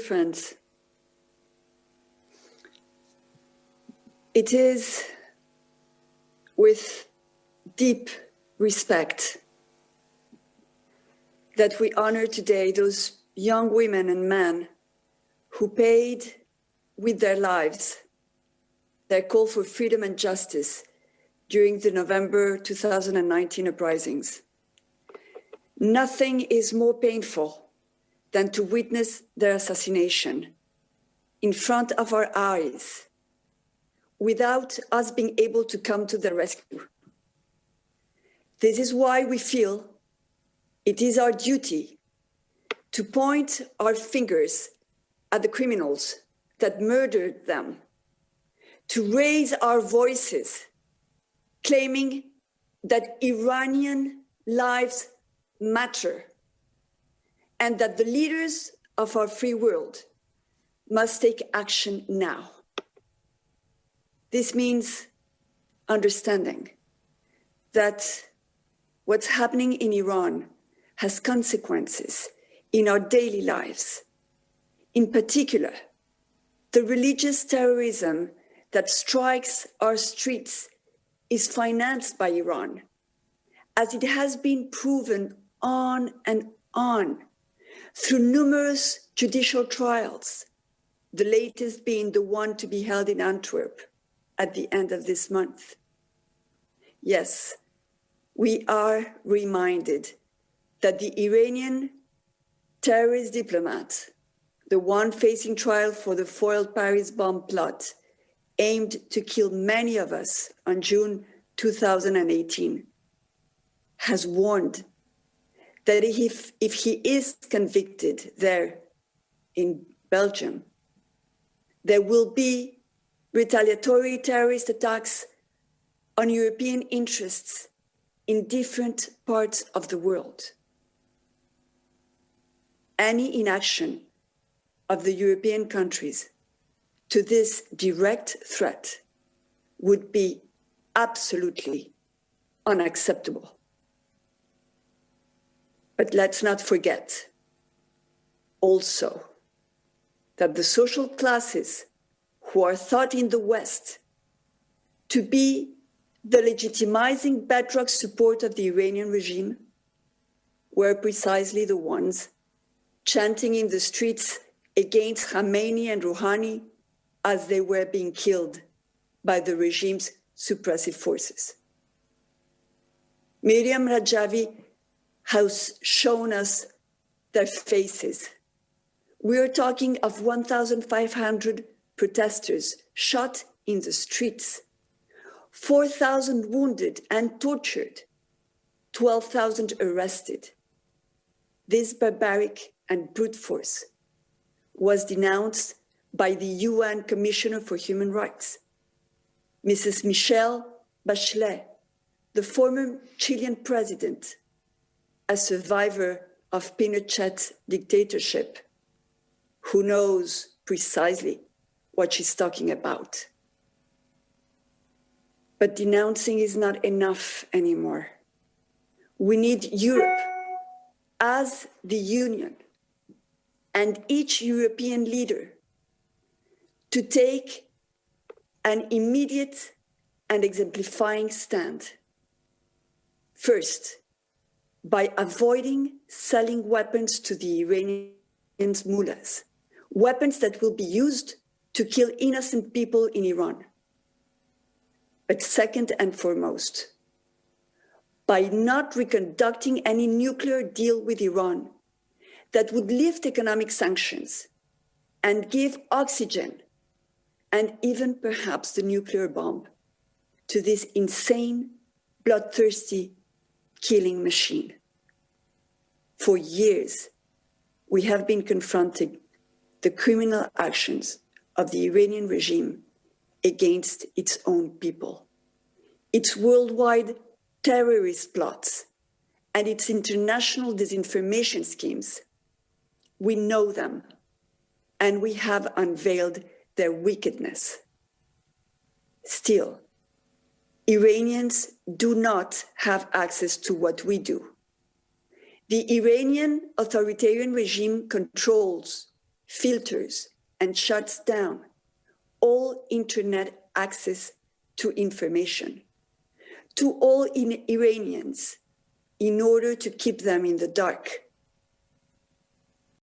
friends, it is with deep respect that we honor today those young women and men who paid with their lives their call for freedom and justice during the November 2019 uprisings. Nothing is more painful than to witness their assassination in front of our eyes without us being able to come to their rescue. This is why we feel it is our duty to point our fingers at the criminals that murdered them, to raise our voices, claiming that Iranian lives matter and that the leaders of our free world must take action now. This means understanding that what's happening in Iran has consequences in our daily lives. In particular, the religious terrorism that strikes our streets is financed by Iran, as it has been proven on and on through numerous judicial trials, the latest being the one to be held in Antwerp at the end of this month. Yes, we are reminded that the Iranian terrorist diplomat, the one facing trial for the foiled Paris bomb plot, aimed to kill many of us on June 2018, has warned that if he is convicted there in Belgium, there will be retaliatory terrorist attacks on European interests in different parts of the world. Any inaction of the European countries to this direct threat would be absolutely unacceptable. But let's not forget also that the social classes who are thought in the West to be the legitimizing bedrock support of the Iranian regime were precisely the ones chanting in the streets against Khamenei and Rouhani as they were being killed by the regime's suppressive forces. Miriam Rajavi has shown us their faces. We are talking of 1,500 protesters shot in the streets, 4,000 wounded and tortured, 12,000 arrested. This barbaric and brute force was denounced by the UN Commissioner for Human Rights, Mrs. Michelle Bachelet, the former Chilean president, a survivor of Pinochet's dictatorship, who knows precisely what she's talking about. But denouncing is not enough anymore. We need Europe as the Union and each European leader to take an immediate and exemplifying stand. First, by avoiding selling weapons to the Iranian mullahs, weapons that will be used to kill innocent people in Iran. But second and foremost, by not reconducting any nuclear deal with Iran that would lift economic sanctions and give oxygen and even perhaps the nuclear bomb to this insane, bloodthirsty killing machine. For years, we have been confronting the criminal actions of the Iranian regime against its own people, its worldwide terrorist plots, and its international disinformation schemes. We know them, and we have unveiled their wickedness. Still, Iranians do not have access to what we do. The Iranian authoritarian regime controls filters, and shuts down all internet access to information to all Iranians in order to keep them in the dark.